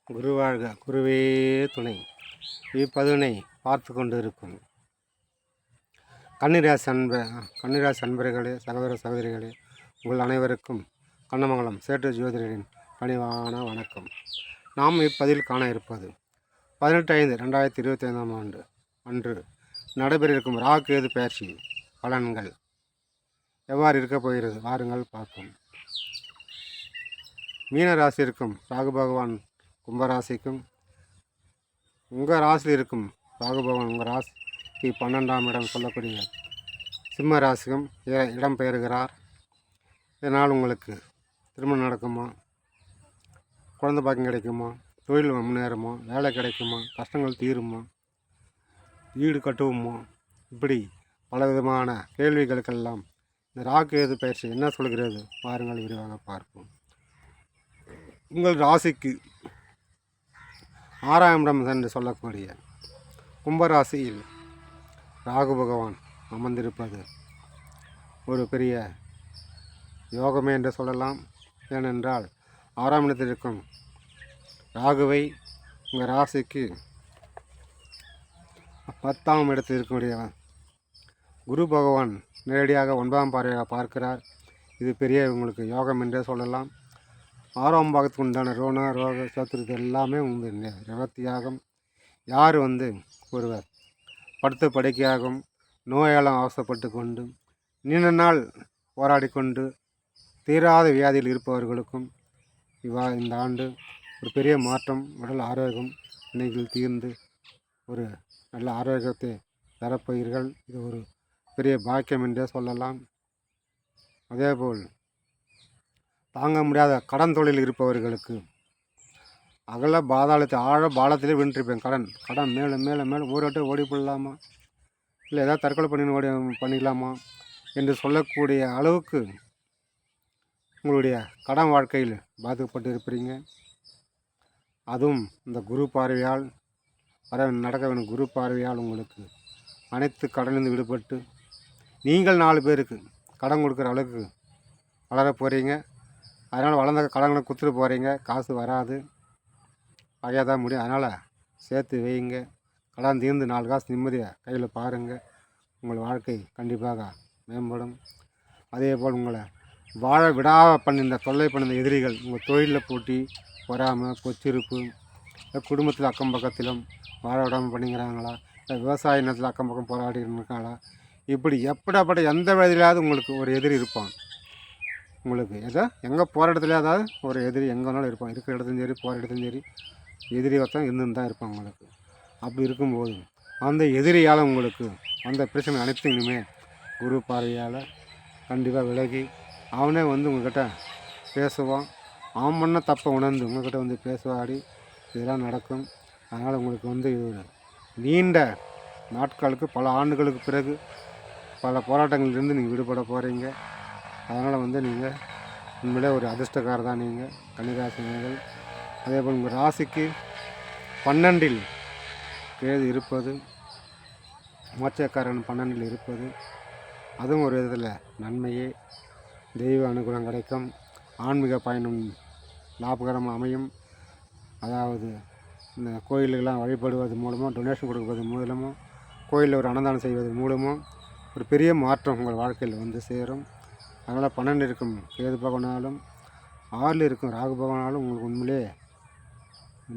குருவாழ்க குருவே துணை. இப்பதினை பார்த்து கொண்டு இருக்கும் கன்னிராசி அன்பர்களே, சகோதர சகோதரிகளே, உங்கள் அனைவருக்கும் கண்ணமங்கலம் சேட்டு ஜோதிடரின் பணிவான வணக்கம். நாம் இப்பதில் காண இருப்பது 18/5/2025 அன்று நடைபெற இருக்கும் ராகு கேது பயிற்சி பலன்கள் எவ்வாறு இருக்கப் போகிறது வாருங்கள் பார்ப்போம். மீன ராசி இருக்கும் ராகு பகவான் கும்பராசிக்கும், உங்கள் ராசியில் இருக்கும் ராகு பகவான் உங்கள் ராசிக்கு 12ஆம் இடம் சொல்லக்கூடிய சிம்ம ராசிக்கும் இடம் பெயர்கிறார். இதனால் உங்களுக்கு திருமணம் நடக்குமா, குழந்தை பாக்கியம் கிடைக்குமா, தொழில் முன்னேறுமா, வேலை கிடைக்குமா, கஷ்டங்கள் தீருமா, வீடு கட்டுவோமா, இப்படி பலவிதமான கேள்விகளுக்கெல்லாம் இந்த ராகு கேது பயிற்சி என்ன சொல்கிறது வாருங்கள் விரிவாக பார்ப்போம். உங்கள் ராசிக்கு 6ஆம் இடம் என்று சொல்லக்கூடிய கும்பராசியில் ராகு பகவான் அமர்ந்திருப்பது ஒரு பெரிய யோகமே என்று சொல்லலாம். ஏனென்றால் 6ஆம் இடத்தில் இருக்கும் ராகுவை உங்கள் ராசிக்கு 10ஆம் இடத்தில் இருக்கக்கூடிய குரு பகவான் நேரடியாக 9ஆம் பார்வையாக பார்க்கிறார். இது பெரிய உங்களுக்கு யோகம் என்றே சொல்லலாம். 6ஆம் பாகத்துக்கு உண்டான ரோக சத்துருது எல்லாமே நிவர்த்தியாகும். யார் ஒருவர் படுத்த படுக்கையாகும் நோயாலும் அவசரப்பட்டு கொண்டு நீண்ட நாள் போராடி கொண்டு தீராத வியாதியில் இருப்பவர்களுக்கும் இந்த ஆண்டு ஒரு பெரிய மாற்றம், உடல் ஆரோக்கியம் இன்னைக்கு தீர்ந்து ஒரு நல்ல ஆரோக்கியத்தை தரப்போகிறீர்கள். இது ஒரு பெரிய பாக்கியம் என்றே சொல்லலாம். அதேபோல் தாங்க முடியாத கடன் தொழில் இருப்பவர்களுக்கு அகல பாதாளத்தை ஆழ பாலத்திலே வின்றிருப்பேன். கடன் மேலே மேலே மேலே ஊரோட்டு ஓடி போடலாமா, இல்லை ஏதாவது தற்கொலை பண்ணிடலாமா என்று சொல்லக்கூடிய அளவுக்கு உங்களுடைய கடன் வாழ்க்கையில் பாதிக்கப்பட்டு இருப்பீங்க. அதுவும் இந்த குரு பார்வையால் நடக்க வேணும். குரு பார்வையால் உங்களுக்கு அனைத்து கடனிலிருந்து விடுபட்டு நீங்கள் 4 பேருக்கு கடன் கொடுக்குற அளவுக்கு வளர போகிறீங்க. அதனால் வளர்ந்த கடன்களை குத்துட்டு போகிறீங்க, காசு வராது, வகையாக தான் முடியும். அதனால் சேர்த்து வைங்க. கடன் தீர்ந்து 4 காசு நிம்மதியாக கையில் பாருங்கள். உங்கள் வாழ்க்கை கண்டிப்பாக மேம்படும். அதே போல் உங்களை வாழ விடாத பண்ணியிருந்த தொல்லை பண்ணியிருந்த எதிரிகள், உங்கள் தொழிலில் போட்டி, பொறாமல், பொச்சிருப்பு, குடும்பத்தில் அக்கம் பக்கத்திலும் வாழ விடாமல் பண்ணிக்கிறாங்களா, இல்லை விவசாய நிலத்தில் அக்கம் பக்கம் போராடி இருக்காங்களா, இப்படி எப்படிப்பட்ட எந்த வயதிலாவது உங்களுக்கு ஒரு எதிரி இருப்பான். உங்களுக்கு எங்கே போகிற இடத்துல ஏதாவது ஒரு எதிரி எங்கே வேணாலும் இருப்பான். இருக்கிற இடத்துலையும் சரி, போகிற இடத்துலையும் சரி, எதிரி ஒருத்தன் இருந்துன்னு தான் இருப்பான் உங்களுக்கு. அப்படி இருக்கும்போது அந்த எதிரியால் உங்களுக்கு அந்த பிரச்சனை அனைத்துமே குரு பார்வையால் கண்டிப்பாக விலகி அவனே உங்கள்கிட்ட பேசுவான். அவன் பண்ண தப்பை உணர்ந்து உங்கள்கிட்ட பேசுவாடி இதெல்லாம் நடக்கும். அதனால் உங்களுக்கு இது ஒரு நீண்ட நாட்களுக்கு பல ஆண்டுகளுக்கு பிறகு பல போராட்டங்களிலிருந்து நீங்கள் விடுபட போகிறீங்க. அதனால் நீங்கள் உண்மையிலே ஒரு அதிர்ஷ்டக்காரர் தான் நீங்கள் கன்னிராசினர்கள். அதேபோல் உங்கள் ராசிக்கு 12இல் கேது இருப்பது, மோட்சக்காரன் 12இல் இருப்பது, அதுவும் ஒரு விதத்தில் நன்மையே. தெய்வ அனுகூலம் கிடைக்கும். ஆன்மீக பயணம் லாபகரமாக அமையும். அதாவது இந்த கோயிலுக்கெல்லாம் வழிபடுவது மூலமோ, டொனேஷன் கொடுப்பது மூலமோ, கோயிலில் ஒரு அன்னதானம் செய்வது மூலமோ ஒரு பெரிய மாற்றம் உங்கள் வாழ்க்கையில் சேரும். அதனால் 12 இருக்கும் கேது பகவானாலும் 6 இருக்கும் ராகு பகவானாலும் உங்களுக்கு உண்மையிலே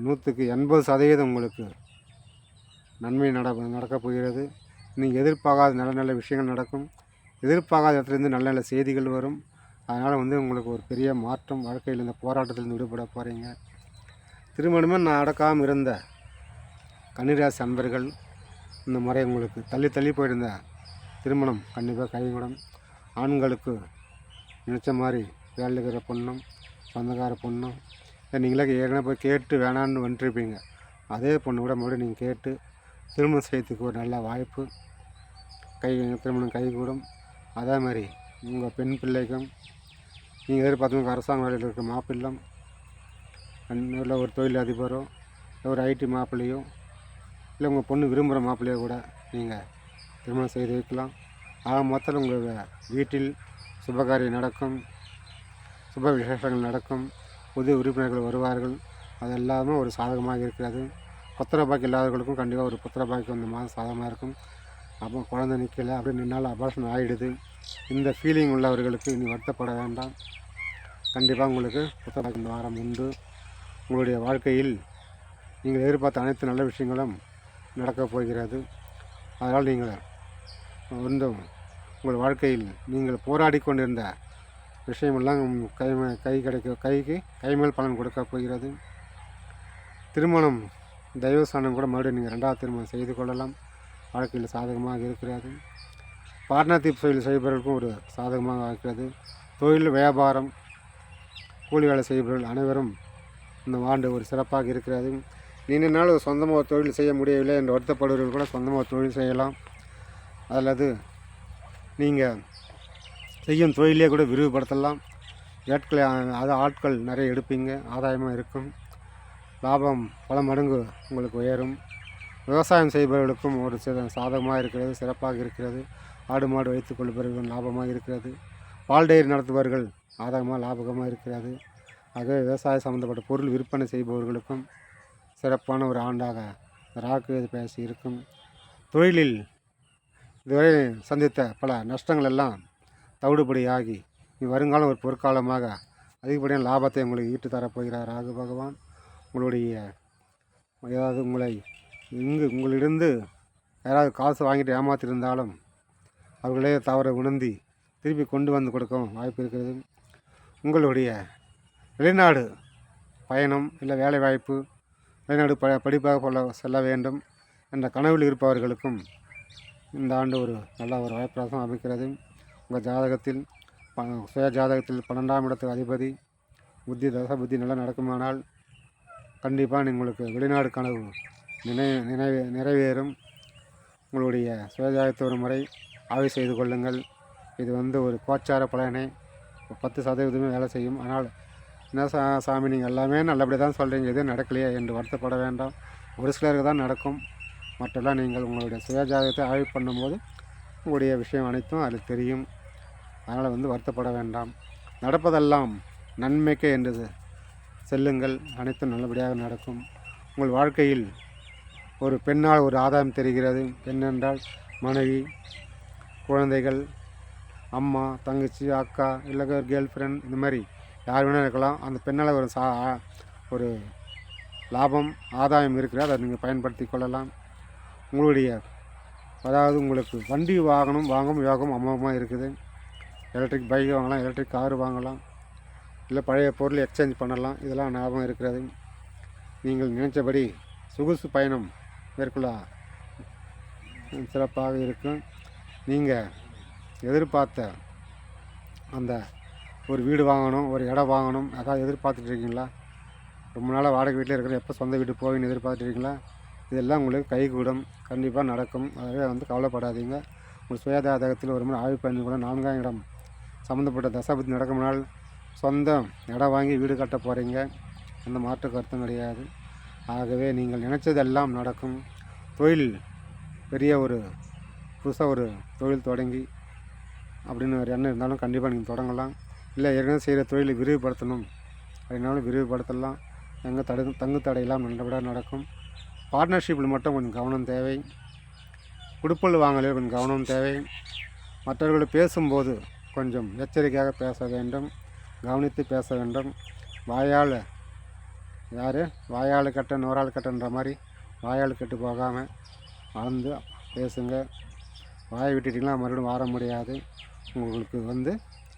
100% உங்களுக்கு நன்மை நடக்கப் போகிறது. நீங்கள் எதிர்பார்க்காத நல்ல நல்ல விஷயங்கள் நடக்கும். எதிர்பார்க்காத இடத்துலேருந்து நல்ல நல்ல செய்திகள் வரும். அதனால் உங்களுக்கு ஒரு பெரிய மாற்றம் வாழ்க்கையில் இந்த போராட்டத்திலிருந்து விடுபட போகிறீங்க. திருமணமே நடக்காமல் இருந்த கன்னிராசி அன்பர்கள் இந்த முறை உங்களுக்கு தள்ளி தள்ளி போயிருந்த திருமணம் கண்டிப்பாக கைகூடும். ஆண்களுக்கு நினச்ச மாதிரி வேலை இருக்கிற பொண்ணும் சொந்தக்கார பொண்ணும் நீங்களே ஏற்கனவே போய் கேட்டு வேணான்னு வந்துருப்பீங்க. அதே பொண்ணு கூட மறுபடியும் நீங்கள் கேட்டு திருமணம் செய்யறதுக்கு ஒரு நல்ல வாய்ப்பு திருமணம் கைகூடும். அதே மாதிரி உங்கள் பெண் பிள்ளைக்கும் நீங்கள் எதிர்பார்த்தவங்க அரசாங்க வேலையில் இருக்க மாப்பிள்ளம், இல்லை ஒரு தொழில் அதிபரோ, இல்லை ஒரு ஐடி மாப்பிள்ளையோ, இல்லை உங்கள் பொண்ணு விரும்புகிற மாப்பிள்ளையோ கூட நீங்கள் திருமணம் செய்து வைக்கலாம். ஆக மொத்தத்தில் உங்கள் வீட்டில் சுபகாரியம் நடக்கும், சுப விசேஷங்கள் நடக்கும், புதிய உறுப்பினர்கள் வருவார்கள். அது எல்லாமே ஒரு சாதகமாக இருக்கிறது. புத்திர பாக்கியம் இல்லாதவர்களுக்கும் கண்டிப்பாக ஒரு புத்திர பாக்கியம் இந்த மாதம் சாதகமாக இருக்கும். அப்போ குழந்தை நிற்கலை அப்படி நின்னாலும் அபார்ஷன் ஆகிடுது. இந்த ஃபீலிங் உள்ளவர்களுக்கு இனி வருத்தப்பட வேண்டாம். கண்டிப்பாக உங்களுக்கு புத்திர பாக்கியம் இந்த வாரம் உண்டு. உங்களுடைய வாழ்க்கையில் நீங்கள் எதிர்பார்த்த அனைத்து நல்ல விஷயங்களும் நடக்கப் போகிறது. அதனால் நீங்கள் வந்து உங்கள் வாழ்க்கையில் நீங்கள் போராடி கொண்டிருந்த விஷயமெல்லாம் கைமேல் பலன் கொடுக்க போகிறது. திருமணம் தெய்வஸ்தானம் கூட மறுபடியும் நீங்கள் 2வது திருமணம் செய்து கொள்ளலாம். வாழ்க்கையில் சாதகமாக இருக்கிறது. பார்ட்னர்ஷிப் தொழில் செய்பவர்களுக்கும் ஒரு சாதகமாக இருக்கிறது. தொழில் வியாபாரம் கூலி வேலை செய்பவர்கள் அனைவரும் இந்த ஆண்டு ஒரு சிறப்பாக இருக்கிறது. நீண்ட நாள் சொந்தமாக ஒரு தொழில் செய்ய முடியவில்லை என்று வருத்தப்படுவர்கள் கூட சொந்தமாக ஒரு தொழில் செய்யலாம். அல்லது நீங்கள் செய்யும் தொழிலே கூட விரிவுபடுத்தலாம். ஆட்கள் நிறைய எடுப்பீங்க, ஆதாயமாக இருக்கும். லாபம் பல மடங்கு உங்களுக்கு உயரும். விவசாயம் செய்பவர்களுக்கும் ஒரு சாதகமாக இருக்கிறது, சிறப்பாக இருக்கிறது. ஆடு மாடு வைத்துக் கொள்பவர்கள் லாபமாக இருக்கிறது. பால் டெய்ரி நடத்துபவர்கள் ஆதாயமாக லாபகமாக இருக்கிறது. ஆகவே விவசாய சம்மந்தப்பட்ட பொருள் விற்பனை செய்பவர்களுக்கும் சிறப்பான ஒரு ஆண்டாக ராகு பேசி இருக்கும். தொழிலில் இதுவரை சந்தித்த பல நஷ்டங்கள் எல்லாம் தவிடுபடியாகி வருங்காலம் ஒரு பொற்காலமாக அதிகப்படியான லாபத்தை உங்களுக்கு ஈட்டு தரப்போகிறார் ராகு பகவான். உங்களுடைய ஏதாவது உங்களிடம் யாராவது காசு வாங்கிட்டு ஏமாற்றிருந்தாலும் அவர்களே தவறை உணர்ந்து திருப்பி கொண்டு வந்து கொடுக்கவும் வாய்ப்பு இருக்கிறது. உங்களுடைய வெளிநாடு பயணம் இல்லை வேலை வாய்ப்பு, வெளிநாடு படிப்பாக செல்ல வேண்டும் என்ற கனவில் இருப்பவர்களுக்கும் இந்த ஆண்டு ஒரு நல்ல ஒரு வாய்ப்பாக அமைக்கிறது. உங்கள் ஜாதகத்தில் சுய ஜாதகத்தில் 12ஆம் இடத்து அதிபதி புத்தி தசை புத்தி நல்லா நடக்குமானால் கண்டிப்பாக உங்களுக்கு வெளிநாடு கனவு நிறைவேறும். உங்களுடைய சுய ஜாதகத்தை ஒரு முறை ஆய்வு செய்து கொள்ளுங்கள். இது ஒரு கோச்சார பலனை 10% வேலை செய்யும். ஆனால் என்ன சாமி நீங்கள் எல்லாமே நல்லபடி தான் சொல்கிறீங்க, எதுவும் நடக்கலையே என்று வருத்தப்பட வேண்டாம். ஒரு சிலருக்கு தான் நடக்கும். மற்றெல்லாம் நீங்கள் உங்களுடைய சுய ஜாதகத்தை ஆய்வு பண்ணும்போது உங்களுடைய விஷயம் அனைத்தும் அதில் தெரியும். அதனால் வருத்தப்பட வேண்டாம். நடப்பதெல்லாம் நன்மைக்கே என்று செல்லுங்கள், அனைத்தும் நல்லபடியாக நடக்கும். உங்கள் வாழ்க்கையில் ஒரு பெண்ணால் ஒரு ஆதாயம் தெரிகிறது. பெண் என்றால் மனைவி, குழந்தைகள், அம்மா, தங்கச்சி, அக்கா, இல்லை கேர்ள் ஃப்ரெண்ட், இந்த மாதிரி யார் வேணால் இருக்கலாம். அந்த பெண்ணால் ஒரு லாபம் ஆதாயம் இருக்கிறது, அதை நீங்கள் பயன்படுத்தி கொள்ளலாம். உங்களுடைய உங்களுக்கு வண்டி வாங்கும் யோகம் அமோகமாக இருக்குது. எலக்ட்ரிக் பைக் வாங்கலாம், எலக்ட்ரிக் கார் வாங்கலாம், இல்லை பழைய பொருள் எக்ஸ்சேஞ்ச் பண்ணலாம். இதெல்லாம் ஞாபகம் இருக்கிறது. நீங்கள் நினைத்தபடி சொகுசு பயணம் மேற்கொள்ள சிறப்பாக இருக்கும். நீங்கள் எதிர்பார்த்த அந்த ஒரு வீடு வாங்கணும், ஒரு இடம் வாங்கணும், அதாவது எதிர்பார்த்துட்டு இருக்கீங்களா? ரொம்ப நாளாக வாடகை வீட்டில் இருக்கிற எப்போ சொந்த வீட்டு போயின்னு எதிர்பார்த்துருக்கீங்களா? இதெல்லாம் உங்களுக்கு கைகூடும், கண்டிப்பாக நடக்கும். அதே கவலைப்படாதீங்க. உங்கள் சுயஜாதகத்தில் ஒரு முறை ஆய்வு பண்ணி கூட 4ஆம் இடம் சம்மந்தப்பட்ட தசாபதி நடக்கும்னால் சொந்த இடம் வாங்கி வீடு கட்ட போகிறீங்க. அந்த மாற்று கருத்தும் கிடையாது. ஆகவே நீங்கள் நினைச்சதெல்லாம் நடக்கும். தொழில் பெரிய புதுசாக ஒரு தொழில் தொடங்கி அப்படின்னு ஒரு எண்ணம் இருந்தாலும் கண்டிப்பாக நீங்கள் தொடங்கலாம். இல்லை ஏற்கனவே செய்கிற தொழிலை விரிவுபடுத்தணும் அப்படின்னாலும் விரிவுபடுத்தலாம். தங்கு தடையெல்லாம் நல்லபடியாக நடக்கும். பார்ட்னர்ஷிப்பில் மட்டும் கொஞ்சம் கவனம் தேவை. குடுப்பல் வாங்கலே கொஞ்சம் கவனம் தேவை. மற்றவர்கள் பேசும்போது கொஞ்சம் எச்சரிக்கையாக பேச வேண்டும், கவனித்து பேச வேண்டும். வாயால் கட்ட நோரால் கட்டன்ற மாதிரி வாயால் கெட்டு போகாமல் அளந்து பேசுங்க. வாயை விட்டுட்டிங்கன்னா மறுபடியும் வர முடியாது உங்களுக்கு.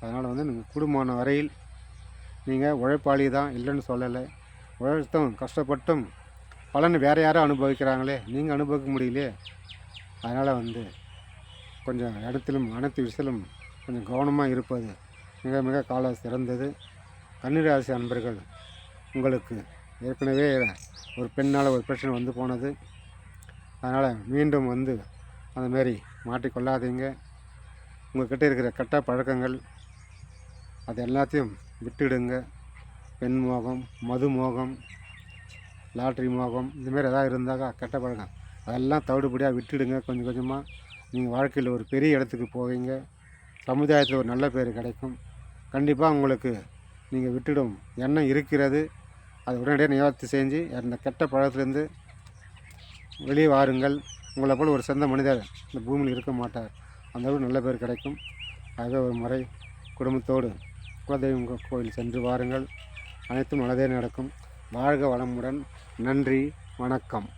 அதனால் நீங்கள் குடும்பமான வரையில் நீங்கள் உழைப்பாளி தான், இல்லைன்னு சொல்லலை. உழைத்தும் கஷ்டப்பட்டும் பலன் வேறு யாரும் அனுபவிக்கிறாங்களே, நீங்கள் அனுபவிக்க முடியலையே. அதனால் கொஞ்சம் இடத்திலும் அனைத்து விஷயத்திலும் கொஞ்சம் கவனமாக இருப்பது மிக மிக கால சிறந்தது. கன்னிராசி அன்பர்கள், உங்களுக்கு ஏற்கனவே ஒரு பெண்ணால் ஒரு பிரச்சனை போனது. அதனால் மீண்டும் அந்தமாரி மாட்டிக்கொள்ளாதீங்க. உங்கள்கிட்ட இருக்கிற கெட்ட பழக்கங்கள் அது எல்லாத்தையும் விட்டுடுங்க. பெண் மோகம், மது மோகம், லாட்ரி மோகம், இந்தமாரி எதாவது இருந்தாக்கா கெட்ட பழக்கம் அதெல்லாம் தவிடுபடியாக விட்டுடுங்க. கொஞ்சம் கொஞ்சமாக நீங்கள் வாழ்க்கையில் ஒரு பெரிய இடத்துக்கு போவீங்க. சமுதாயத்தில் ஒரு நல்ல பேர் கிடைக்கும். கண்டிப்பாக உங்களுக்கு நீங்கள் விட்டுடும் எண்ணம் இருக்கிறது. அதை உடனடியாக நிவர்த்தி செஞ்சு அந்த கெட்ட பழக்கத்திலேருந்து வெளியே வாருங்கள். உங்களை போல் ஒரு சிறந்த மனிதர் இந்த பூமியில் இருக்க மாட்டார். அந்த அளவு நல்ல பேர் கிடைக்கும். ஆகவே ஒரு முறை குடும்பத்தோடு குலதெய்வம் கோயில் சென்று வாருங்கள். அனைத்தும் நல்லதே நடக்கும். வாழ்க வளமுடன். நன்றி, வணக்கம்.